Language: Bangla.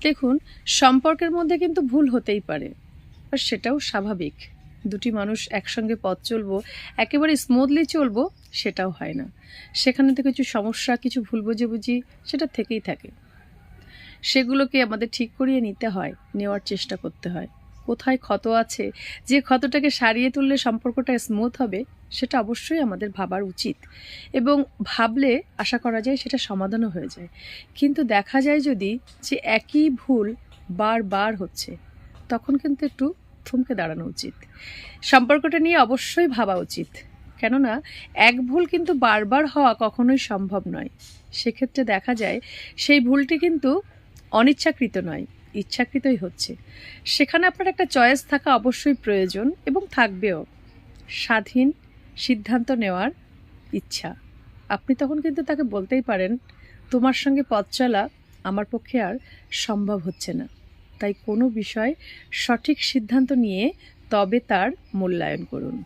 দেখুন, সম্পর্কের মধ্যে কিন্তু ভুল হতেই পারে, আর সেটাও স্বাভাবিক। দুটি মানুষ একসঙ্গে পথ চলবো, একেবারে স্মুথলি চলবো, সেটাও হয় না। সেখানে তো কিছু সমস্যা, কিছু ভুল বোঝাবুঝি সেটা থেকেই থাকে। সেগুলোকে আমাদের ঠিক করিয়ে নিতে হয়, নেওয়ার চেষ্টা করতে হয়। কোথায় ক্ষত আছে, যে ক্ষতটাকে সারিয়ে তুললে সম্পর্কটা স্মুথ হবে, সেটা অবশ্যই আমাদের ভাবার উচিত। এবং ভাবলে আশা করা যায় সেটা সমাধানও হয়ে যায়। কিন্তু দেখা যায় যদি যে একই ভুল বারবার হচ্ছে, তখন কিন্তু একটু থমকে দাঁড়ানো উচিত। সম্পর্কটা নিয়ে অবশ্যই ভাবা উচিত। কেননা এক ভুল কিন্তু বারবার হওয়া কখনোই সম্ভব নয়। সেক্ষেত্রে দেখা যায় সেই ভুলটি কিন্তু অনিচ্ছাকৃত নয়, ইচ্ছাকৃতই হচ্ছে। সেখানে আপনার একটা চয়েস থাকা অবশ্যই প্রয়োজন, এবং থাকবেও। স্বাধীন সিদ্ধান্ত নেওয়ার ইচ্ছা। আপনি তখন কিন্তু তাকে বলতেই পারেন, তোমার সঙ্গে পথ চলা আমার পক্ষে আর সম্ভব হচ্ছে না। তাই কোনো বিষয় সঠিক সিদ্ধান্ত নিয়ে তবে তার মূল্যায়ন করুন।